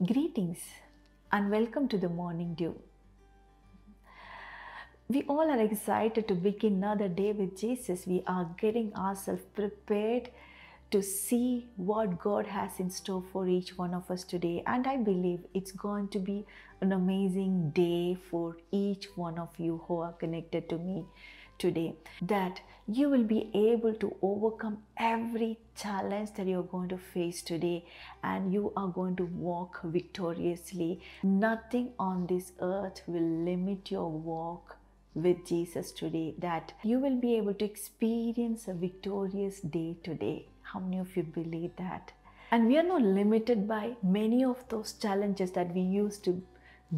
Greetings and welcome to the Morning Dew. We all are excited to begin another day with Jesus. We are getting ourselves prepared to see what God has in store for each one of us today. And I believe it's going to be an amazing day for each one of you who are connected to me today, that you will be able to overcome every challenge that you're going to face today, and you are going to walk victoriously. Nothing on this earth will limit your walk with Jesus today, that you will be able to experience a victorious day today. How many of you believe that? And we are not limited by many of those challenges that we used to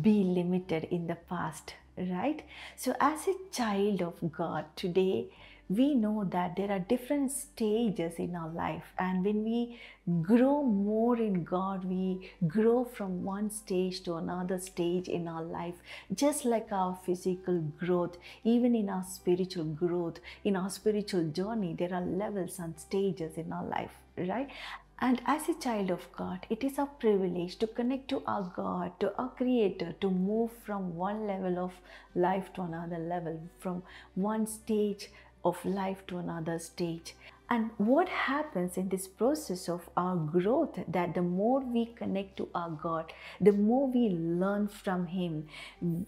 be limited in the past, right? So as a child of God today, we know that there are different stages in our life, and when we grow more in God, we grow from one stage to another stage in our life. Just like our physical growth, even in our spiritual growth, in our spiritual journey, there are levels and stages in our life, right? And as a child of God, it is our privilege to connect to our God, to our Creator, to move from one level of life to another level, from one stage of life to another stage. And what happens in this process of our growth, that the more we connect to our God, the more we learn from Him,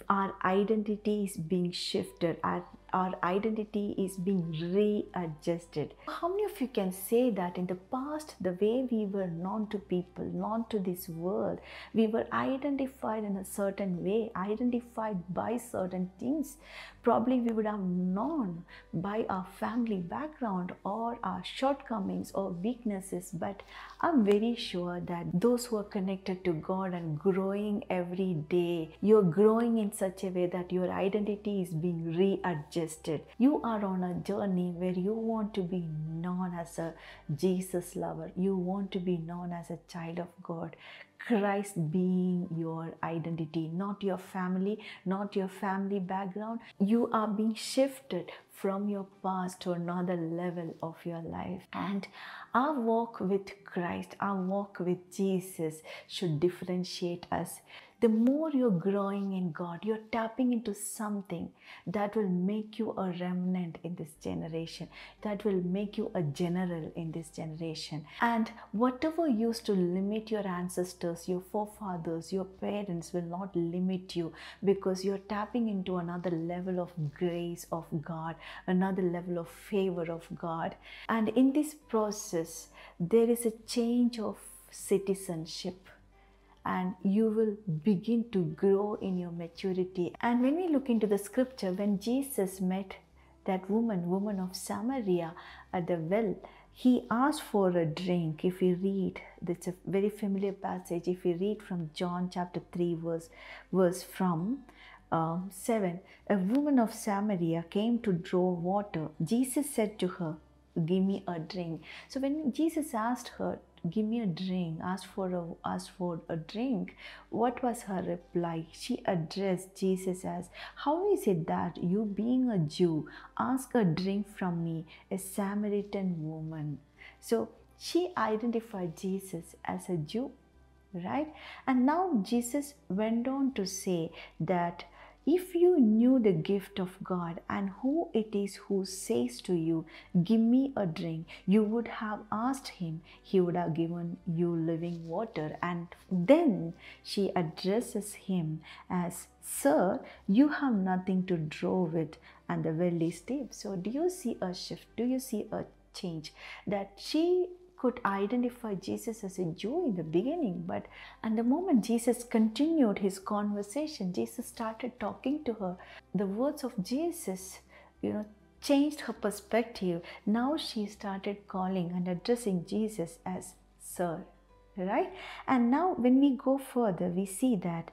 our identity is being shifted, our identity is being readjusted. How many of you can say that in the past, the way we were known to people, known to this world, we were identified in a certain way, identified by certain things? Probably we would have known by our family background or our shortcomings or weaknesses, but I'm very sure that those who are connected to God and growing every day, you're growing in such a way that your identity is being readjusted. You are on a journey where you want to be known as a Jesus lover. You want to be known as a child of God. Christ being your identity, not your family, not your family background. You are being shifted from your past to another level of your life. And our walk with Christ, our walk with Jesus should differentiate us. The more you're growing in God, you're tapping into something that will make you a remnant in this generation, that will make you a general in this generation. And whatever used to limit your ancestors, your forefathers, your parents will not limit you, because you're tapping into another level of grace of God, another level of favor of God. And in this process, there is a change of citizenship, and you will begin to grow in your maturity. And when we look into the scripture, when Jesus met that woman of Samaria at the well, he asked for a drink. If you read, that's a very familiar passage. If you read from John chapter 3 verse from 7, a woman of Samaria came to draw water. Jesus said to her, "Give me a drink." So when Jesus asked her, "Give me a drink," asked for a drink, what was her reply? She addressed Jesus as, "How is it that you, being a Jew, ask a drink from me, a Samaritan woman?" So she identified Jesus as a Jew, right? And now Jesus went on to say that if you knew the gift of God and who it is who says to you, "Give me a drink," you would have asked him, he would have given you living water. And then she addresses him as, "Sir, you have nothing to draw with, and the well is deep." So do you see a shift? Do you see a change? That she could identify Jesus as a Jew in the beginning, but and the moment Jesus continued his conversation, Jesus started talking to her. The words of Jesus, changed her perspective. Now she started calling and addressing Jesus as Sir, right? And now when we go further, we see that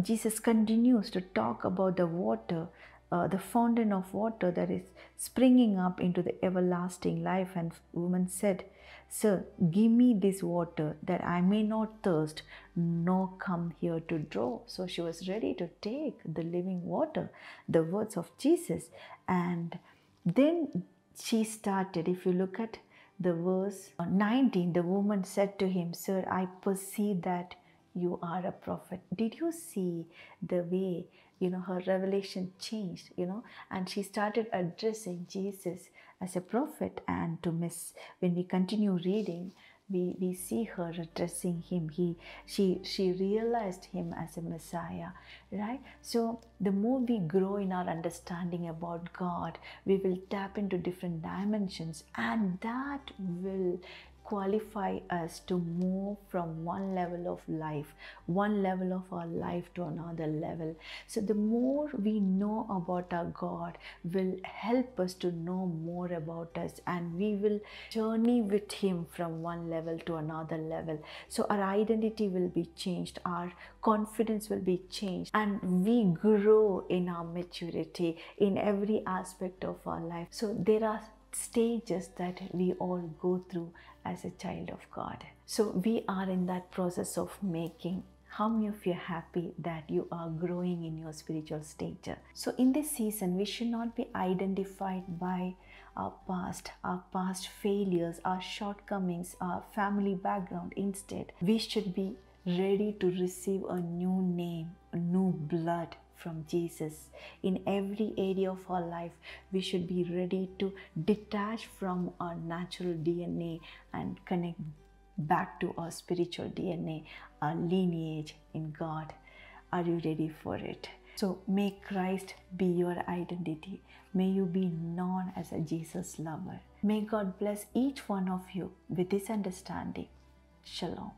Jesus continues to talk about the water, the fountain of water that is springing up into the everlasting life. And woman said, "Sir, give me this water that I may not thirst, nor come here to draw." So she was ready to take the living water, the words of Jesus. And then she started, if you look at the verse 19, the woman said to him, "Sir, I perceive that you are a prophet." Did you see the way, her revelation changed, and she started addressing Jesus as a prophet. And when we continue reading, we see her addressing him. She realized him as a Messiah, right? So the more we grow in our understanding about God, we will tap into different dimensions, and that will qualify us to move from one level of life, one level of our life to another level. So the more we know about our God will help us to know more about us, and we will journey with him from one level to another level. So our identity will be changed, our confidence will be changed, and we grow in our maturity in every aspect of our life. So there are stages that we all go through as a child of God. So we are in that process of making. How many of you are happy that you are growing in your spiritual stature? So in this season, we should not be identified by our past failures, our shortcomings, our family background. Instead, we should be ready to receive a new name, a new blood from Jesus. In every area of our life, we should be ready to detach from our natural DNA and connect back to our spiritual DNA, our lineage in God. Are you ready for it? So may Christ be your identity. May you be known as a Jesus lover. May God bless each one of you with this understanding. Shalom.